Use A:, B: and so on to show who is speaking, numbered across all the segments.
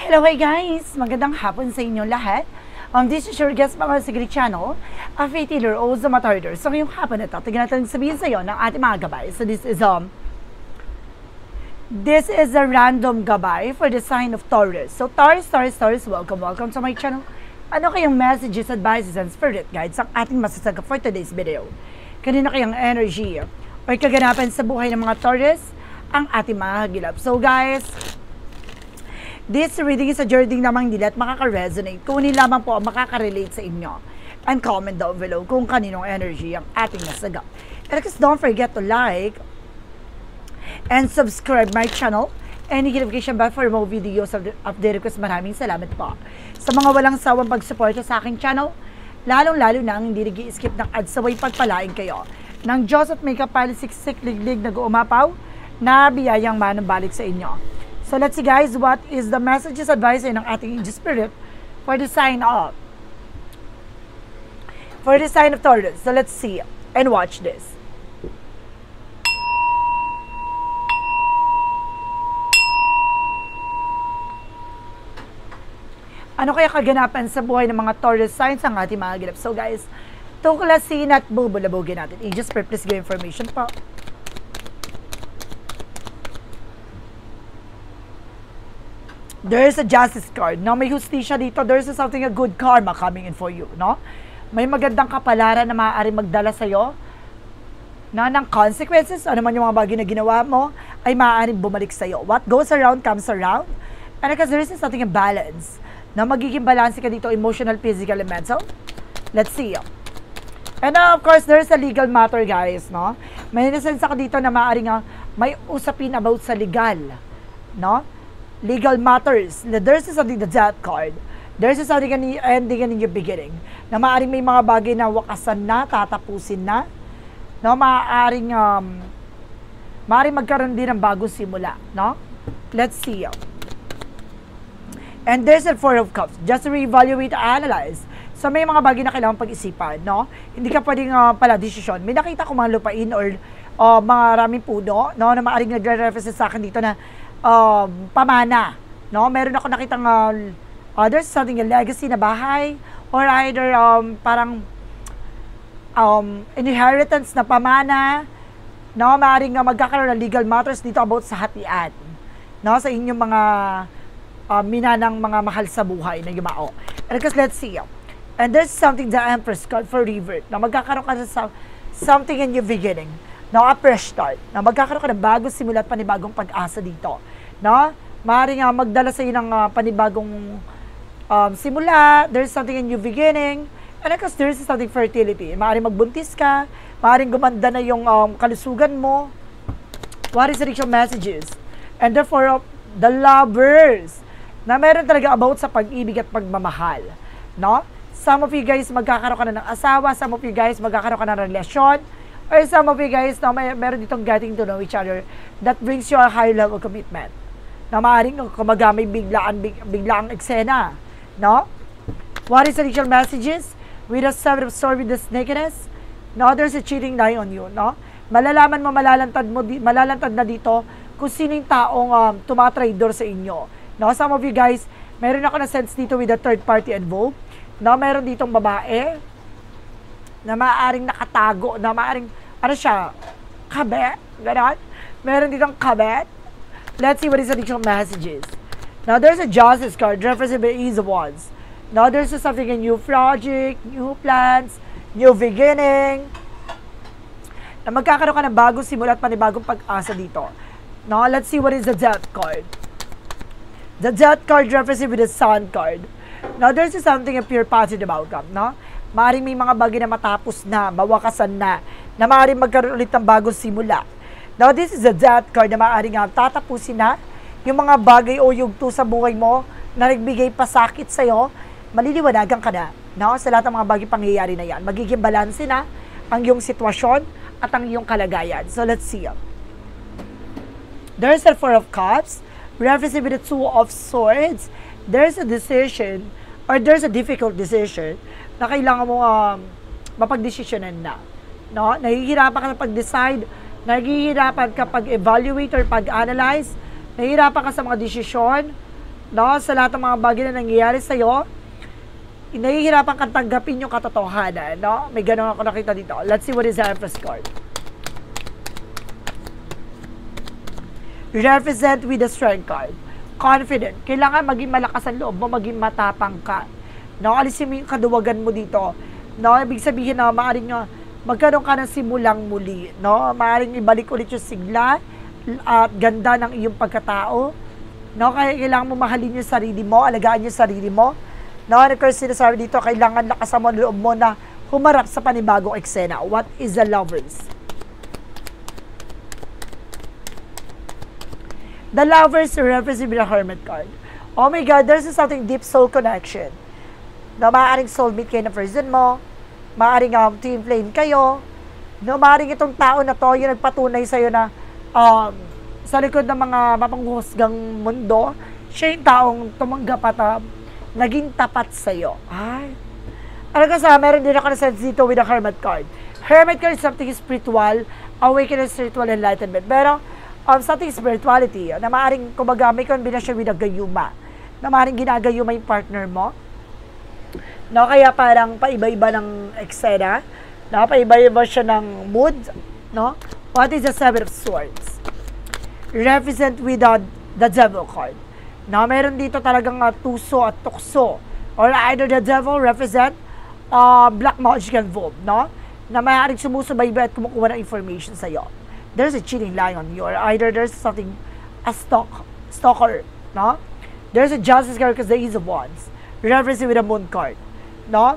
A: Hello, hi guys! Magandang hapon sa inyo lahat. This is your guest mga Sigrid Channel, a faith healer o Zamatarder. So ngayong hapon na ito, tignan natin sabihin sa iyo ng ating mga gabay. So this is a random gabay for the sign of Taurus. So Taurus, welcome to my channel. Ano kayong messages, advices, and spirit guides ang ating masasaga for today's video? Kanina kayang energy o kaganapan sa buhay ng mga Taurus ang ating mga hagilap. So guys, this reading is a journey namang nila at makaka-resonate kung hindi lamang po ang makaka-relate sa inyo. And comment down below kung kaninong energy ang ating nasagap. And because don't forget to like and subscribe my channel and notification bell for more videos of the request. Maraming salamat po sa mga walang sawang pagsuporta sa aking channel, lalong-lalo na ang hindi nag-i-skip ng ads, saway pagpalain kayo ng Diyos at may kapalisiksik liglig na guumapaw na biyayang manambalik sa inyo. So let's see guys, what is the messages advice ng ating angel spirit for the sign of Taurus. So let's see and watch this. Ano kaya kaganapan sa buhay ng mga Taurus signs ang ating mga gilap? So guys, tuklasin at bubulabugin natin. Angel spirit, please give information po. There's a justice card. No, may hustisya dito. There's something, a good karma coming in for you. No? May magandang kapalaran na maaari magdala sa'yo na ng consequences. Ano man yung mga bagay na ginawa mo ay maaaring bumalik sa'yo. What goes around comes around. And because there is something in balance. Na magiging balance ka dito, emotional, physical, and mental. Let's see. And of course, there's a legal matter, guys. No? May nasense ako dito na maaaring may usapin about sa legal. No? Legal matters. There's something, the death card. There's something ending and new beginning. Na maaaring may mga bagay na wakasan na, tatapusin na. No, maaaring magkaroon din ng bagong simula. No? Let's see. And there's a Four of Cups. Just to reevaluate, analyze. So may mga bagay na kailangan pag-isipan. No? Hindi ka pwedeng pala desisyon. May nakita ko mga lupain or mga raming puno, no, na maaaring nagre-reference sa akin dito na pamana, no? Meron ako nakitang there's something, a legacy na bahay or either parang inheritance na pamana, no? Maaaring magkakaroon ng legal matters dito about sa hatian, no? Sa inyong mga minanang mga mahal sa buhay na yumao. And because let's see, and there's something, the Empress card for revert, na magkakaroon ka sa something in your beginning. No, a fresh start. Na magkakaroon ka ng bagong simula at panibagong pag-asa dito. No? Maaaring magdala sa iyo ng panibagong simula. There's something in new beginning. And because there's something fertility. Maaaring magbuntis ka. Maaaring gumanda na yung kalusugan mo. What is the messages? And therefore, the lovers. Na meron talaga about sa pag-ibig at pagmamahal. No? Some of you guys magkakaroon ka na ng asawa. Some of you guys magkakaroon ka na ng relasyon. Or some of you guys na meron ditong getting to know each other that brings you a higher level of commitment. Na maaaring kumaga may biglaang eksena. No? What is the initial messages? With a seven of swords, with the snakiness, no, there's a cheating eye on you. No? Malalaman mo, malalantad na dito kung sino yung taong tumatraidor sa inyo. No? Some of you guys, meron ako na sense dito with a third party involved. No? Meron ditong babae na maaaring nakatago, na maaaring ano siya? Kabet? Ganon? Meron ditong kabet. Let's see what is the additional messages. Now, there's a justice card, referencing the ease of wands. Now, there's something, a new project, new plans, new beginning. Na magkakaroon ka ng bagong simula at panibagong pag-asa dito. Now, let's see what is the death card. The death card referencing with the sun card. Now, there's something, a pure positive outcome, no? Maaaring may mga bagay na matapos na, mawakasan na maaaring magkaroon ulit ng bagong simula. Now, this is a death card na maaaring tatapusin na yung mga bagay o yugto sa buhay mo na nagbigay pasakit sa'yo, maliliwanagan ka na. No? Sa lahat ng mga bagay pangyayari na yan, magiging balanse na ang iyong sitwasyon at ang iyong kalagayan. So, let's see. There's a Four of Cups, referencing with the Two of Swords. There's a decision, or there's a difficult decision na kailangan mo mapagdesisyonan na. No? Nahihirapan ka na pag-decide, nahihirapan ka pag-evaluate or pag-analyze, nahihirapan ka sa mga desisyon, no, sa lahat ng mga bagay na nangyayari sa'yo, nahihirapan kang tanggapin yung katotohanan, no? May ganun ako nakita dito. Let's see what is the Empress card. Represent with the Strength card. Confident. Kailangan maging malakas ang loob mo, maging matapang ka. No, alisin mo yung kaduwagan mo dito. No, ibig sabihin na maaaring magkaroon ka ng simulang muli. No, maaaring ibalik ulit yung sigla at ganda ng iyong pagkatao. No, kaya kailangan mo mahalin yung sarili mo, alagaan yung sarili mo. No, and of course, sinasabi dito, kailangan lakasan mo ang loob mo na humarap sa panibagong eksena. What is the Lovers? The Lovers represent the Hermit card. Oh my God, there's something deep soul connection. Na maaaring soulmate kayo na person mo, maaaring twin flame kayo, no, maaaring itong tao na to, yung nagpatunay sa'yo na sa likod ng mga mapanghuhusgang mundo, siya yung taong tumanggap at naging tapat sa'yo. Ay. Ano ka sa, meron din ako na-sense dito with the Hermit card. Hermit card is something spiritual, awakening spiritual enlightenment. Pero, something spirituality, na maaaring, kumbaga, may kombinasyon with the gayuma. Na maaaring ginagayuma yung partner mo. No, kaya parang paiba-iba ng eksena. No, paiba-iba siya ng mood. No? What is the Seven of Swords? Represent with the Devil card. No, meron dito talagang tuso at tukso. Or either the Devil represent black magic involved, no? Na maaaring sumusubaybay at kumukuha ng information sa'yo. There's a cheating lying on you. Or either there's something, a stalker, no? There's a Justice card because the Ace of Wands. Represent with the Moon card. No?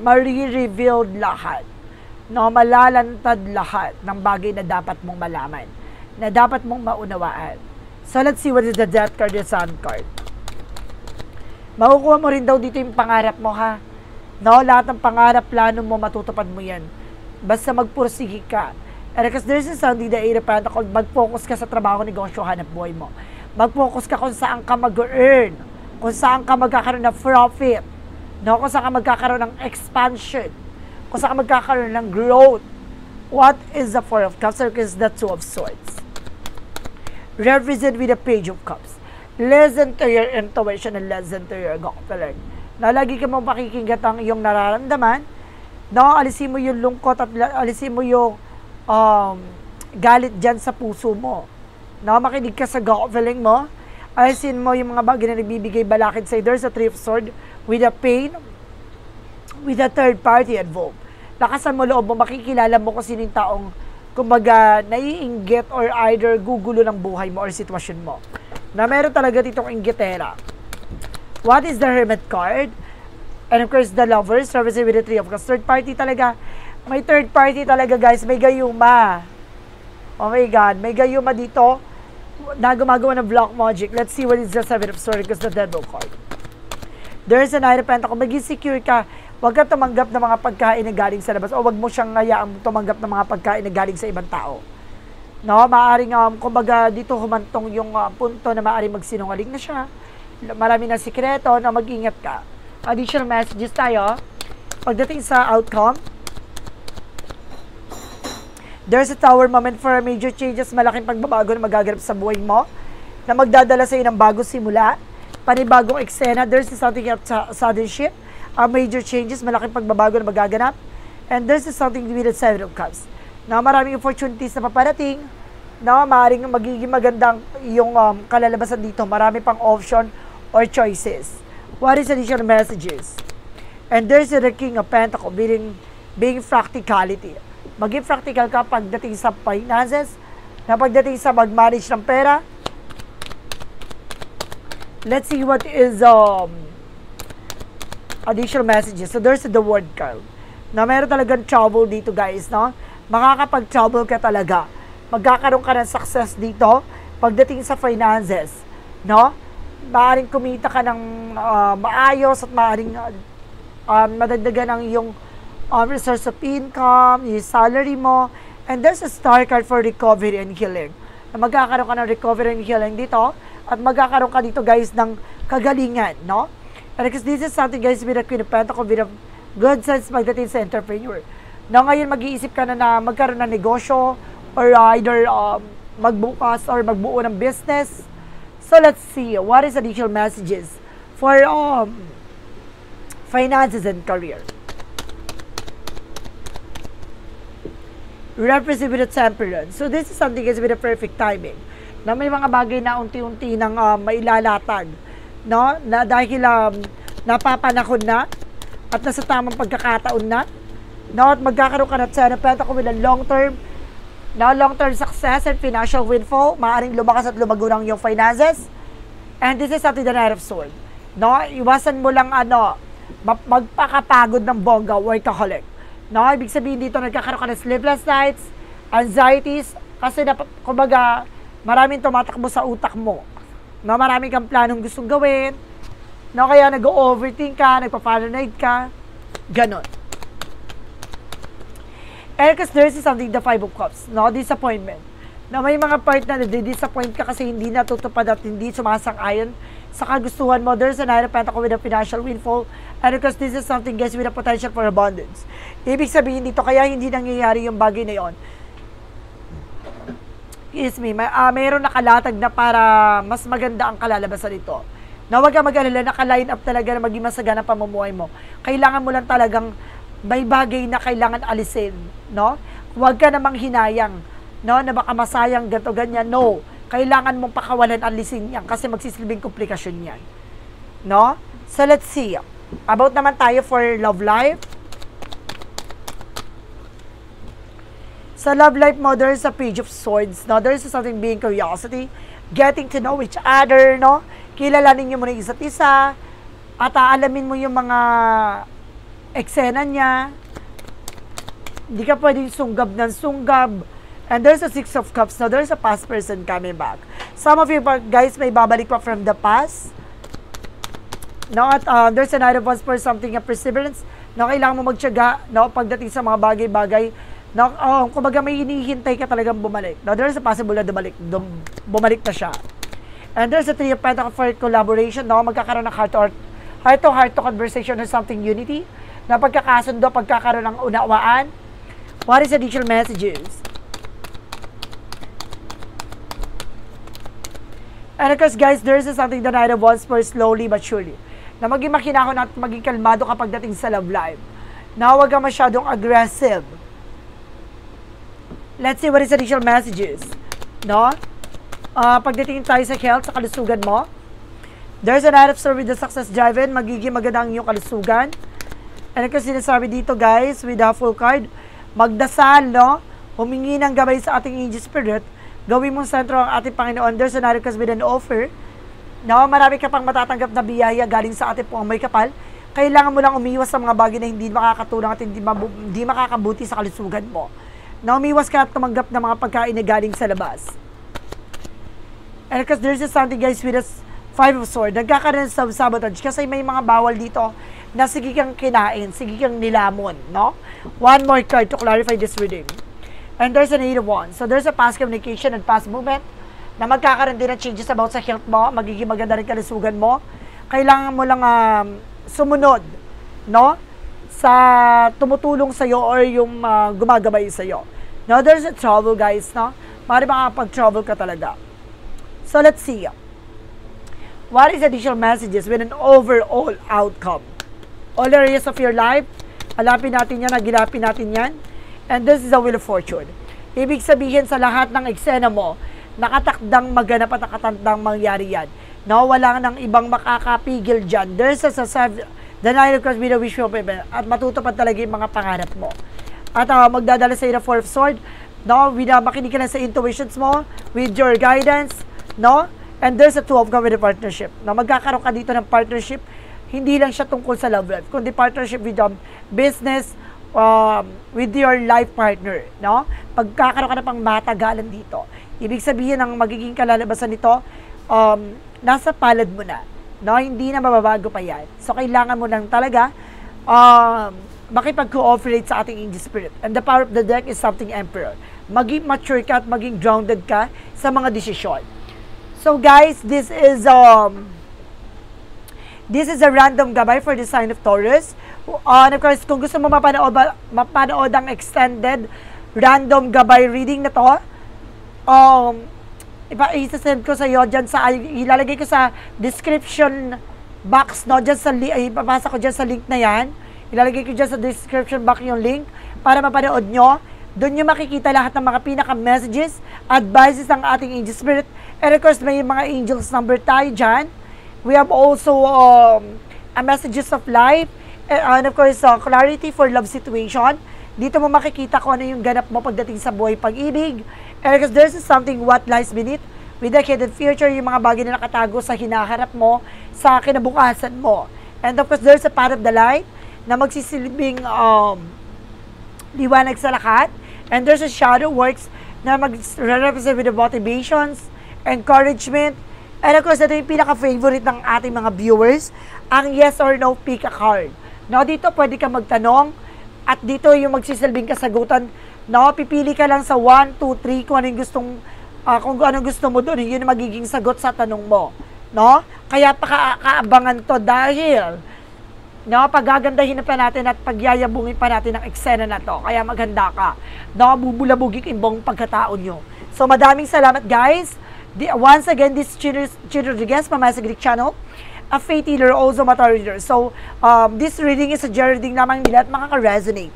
A: Mari-revealed lahat. No? Malalantad lahat ng bagay na dapat mong malaman. Na dapat mong maunawaan. So, let's see what is the Death card, the Sun card. Makukuha mo rin daw dito yung pangarap mo, ha? No? Lahat ng pangarap, plano mo, matutupad mo yan. Basta magpursige ka. And because there's something the Eight of Pentacles, mag-focus ka sa trabaho, negosyo, hanap buhay mo. Mag-focus ka kung saan ka mag-earn. Kung saan ka magkakaroon ng profit. No? Kung saan ka magkakaroon ng expansion. Kung saan ka magkakaroon ng growth. What is the Four of Cups? Because the Two of Swords. Represent with the Page of Cups. Listen to your intuition and listen to your gut feeling. Na lagi ka mong pakikinggan ang iyong nararamdaman. No? Alisin mo yung lungkot at alisin mo yung galit dyan sa puso mo. No? Makinig ka sa gut feeling mo. Alisin mo yung mga bagay na nagbibigay balakid sa'yo. There's a Three of Swords with a pain, with a third party involved. Lakasan mo loob mo, makikilala mo kung sino yung taong, kumbaga, naiinggit or either gugulo ng buhay mo or sitwasyon mo. Na meron talaga ditong inggitera. What is the Hermit card? And of course, the Lovers, represented with the Three of Cups. Third party talaga. May third party talaga, guys. May gayuma. Oh my God. May gayuma dito na gumagawa ng black magic. Let's see what is the Seven of Swords because the Devil card. There's a Knight of Pentacles. Maging secure ka. Huwag ka tumanggap ng mga pagkain na galing sa labas o huwag mo siyang hayaang tumanggap ng mga pagkain na galing sa ibang tao. No, maaring kumbaga dito humantong yung punto na maaring magsinungaling na siya. Marami na sikreto na mag-ingat ka. Additional messages tayo. Pagdating sa outcome, there's a tower moment for major changes, malaking pagbabago na magaganap sa buhay mo, na magdadala sa iyo ng bagong simula, panibagong eksena. There's something of sudden shift, major changes, malaking pagbabago na magaganap, and there's something with the Seven of Cups. Na maraming opportunities na paparating, na maaaring magiging magandang yung kalalabasan dito, marami pang option or choices. What is additional messages? And there's the King of Pentacles, being practicality. Maging practical ka pagdating sa finances, na pagdating sa mag-manage ng pera. Let's see what is additional messages. So there's the word card. Na meron talagang trouble dito, guys, no? Makakapag-trouble ka talaga. Magkakaroon ka ng success dito pagdating sa finances, no? Maaring kumita ka ng maayos at maaring madagdagan ang iyong resource of income, yung salary mo, and there's a star card for recovery and healing. Na magkakaroon ka ng recovery and healing dito, at magkakaroon ka dito, guys, ng kagalingan, no? And because this is something, guys, with the Queen of Pentacles, with a good sense pagdating sa entrepreneur. Na ngayon mag-iisip ka na magkaroon ng negosyo, or either magbukas or magbuo ng business. So let's see, what is additional messages for finances and career? Represent with a temperance. So this is something is with a perfect timing. Na may mga bagay na unti-unti nang mailalatag, no? Na dahil napapanahon na at nasa tamang pagkakataon na, no? At magkakaroon ka na sa Pentacle with a long-term success and financial windfall. Maaaring lumakas at lumago ng iyong finances. And this is something the Knight of Swords. No? Iwasan mo lang magpakapagod ng bongga, workaholic. No? Ibig sabihin dito, nagkakaroon ka ng sleepless nights, anxieties, kasi kumbaga, maraming tumatakbo sa utak mo. No? Maraming kang planong gustong gawin. No? Kaya nag-overthink ka, nagpa-paranoid ka. Ganon. And because there is something, the Five of Cups, no? Disappointment. Na may mga part na disappoint ka kasi hindi natutupad at hindi sumasang-ayon sa kagustuhan mo. There's a Knight of Pentacles with a financial windfall. And because this is something, guys, with a potential for abundance. Ibig sabihin dito, kaya hindi nangyayari yung bagay na yon. Excuse me, mayroon nakalatag na para mas maganda ang kalalabasan nito. Na huwag ka mag-alala, naka-line up talaga na maging masagana ang pamumuhay mo. Kailangan mo lang talagang may bagay na kailangan alisin, no? Huwag ka namang hinayang, no? Na baka masayang ganto ganyan. No, kailangan mong pakawalan, alisin yan kasi magsisilbing komplikasyon yan, no? So let's see. About naman tayo for love life. Sa love life mo, there's a Page of Swords, no? There's something being curiosity, getting to know each other, no? Kilalanin niyo muna isa't isa at aalamin mo yung mga eksena niya. Hindi ka pwedeng sunggab ng sunggab. And there's a Six of Cups. Now, there's a past person coming back. Some of you guys may babalik pa from the past. No, at there's a Knight of Wands for something, a perseverance. No, kailangan mo magtiyaga, no, pagdating sa mga bagay-bagay. No, kumbaga may hinihintay ka talagang bumalik. Now, there's a possible na bumalik na siya. And there's a Three of Pentacles for collaboration. No, magkakaroon ng heart-to-heart conversation or something, unity. Na pagkakasundo, pagkakaroon ng unawaan. What is additional messages? And of course, guys, there is something the Knight of Wands for slowly but surely. Na maging makinahon at maging kalmado kapag dating sa love life. Na huwag ka masyadong aggressive. Let's see what is additional messages. No? Pagdating tayo sa health, sa kalusugan mo. There's a Knight of Swords with the success driven. Magiging maganda ang iyong kalusugan. And kasi sinasabi dito, guys, with the full card, magdasal, no? Humingi ng gabay sa ating angel spirit. Gawin mong sentro ang ating Panginoon. There's a Knight of Cups with an offer. No, marami ka pang matatanggap na biyaya galing sa ating pong may kapal. Kailangan mo lang umiwas sa mga bagay na hindi makakatulong at hindi makakabuti sa kalusugan mo. Na umiwas ka at tumanggap ng mga pagkain na galing sa labas. And because there's something, guys, with a Five of Swords, nagkakaroon sa sabotage kasi may mga bawal dito na sige kang kinain, sige kang nilamon, no? One more card to clarify this reading. And there's an Eight of Wands. So there's a past communication and past movement na magkakaroon din ng changes about sa health mo, magiging maganda rin kalusugan mo. Kailangan mo lang sumunod, no? Sa tumutulong sa'yo or yung gumagabay sa'yo. Now, there's a trouble, guys, no? Mari makakapag-trouble ka talaga. So let's see. What is additional messages with an overall outcome? All areas of your life, alapin natin yan, nagilapin natin yan. And this is the Wheel of Fortune. Ibig sabihin sa lahat ng eksena mo, nakatakdang maganap at nakatandang mangyari yan. No, wala nang ibang makakapigil dyan. There's the Knight of Cups with a wish of heaven. At matutupad talaga yung mga pangarap mo. At magdadala sa Four of Swords. No, makinig ka lang sa intuitions mo, with your guidance, no? And there's a Two of Cups with a partnership. Na magkakaroon ka dito ng partnership, hindi lang siya tungkol sa love life, kundi partnership with business, with your life partner, no? Pagkakaroon ka na pang matagalan dito. Ibig sabihin, ang magiging kalalabasan nito, nasa palad mo na, no? Hindi na mababago pa yan. So, kailangan mo lang talaga makipag-cooperate sa ating angel spirit. And the power of the deck is something Emperor. Maging mature ka at maging grounded ka sa mga desisyon. So, guys, this is a random gabay for the sign of Taurus. And of course, kung gusto mo mapanood ang extended random gabay reading na to, Isa-send ko sa iyo dyan ilalagay ko sa description box, no? Dyan ipapasa ko dyan sa link na yan. Ilalagay ko dyan sa description box yung link para mapanood nyo. Doon nyo makikita lahat ng mga pinaka-messages, advices ng ating angel spirit. And of course, may mga angels number tayo dyan. We have also a messages of life. And of course, clarity for love situation. Dito mo makikita kung ano yung ganap mo pagdating sa buhay pag-ibig. And because there's something what lies beneath with the hidden future, yung mga bagay na nakatago sa hinaharap mo, sa kinabukasan mo. And of course, there's a part of the light na magsisilbing liwanag sa lahat. And there's a shadow works na mag-represent with the motivations, encouragement. And of course, ito yung pinaka-favorite ng ating mga viewers, ang yes or no pick a card. No, dito pwede ka magtanong at dito yung magsisilbing kasagutan. No, pipili ka lang sa 1, 2, 3 kung anong gusto mo doon, yun yung magiging sagot sa tanong mo. No? Kaya kaabangan to dahil pagagandahin pa natin at pagyayabungin pa natin ang eksena na to. Kaya maghanda ka. No, bubulabugin yung buong pagkatao nyo. So, madaming salamat guys. Once again, this is Chino Rodriguez, Mamaya sa Greek Channel, a faith healer, also mata reader. So, this reading is a reading lamang nila at makaka-resonate.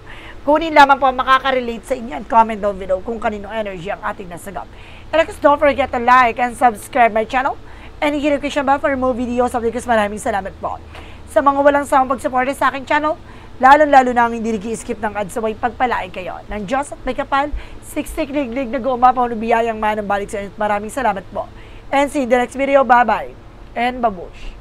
A: Kunin lamang po makaka-relate sa inyo and comment down below kung kaninong energy ang ating nasagap. And of course, don't forget to like and subscribe my channel and hit the notification bell for more videos of this. Maraming salamat po sa mga walang sawang pagsuporta sa aking channel, lalong-lalo na ang hindi nag-i-skip ng ads, sabay pagpalain kayo ng Diyos at may kapal, 60 liglig na gumapaw na biyayang manang balik sa inyo. Maraming salamat po. And see you in the next video. Bye-bye and babush.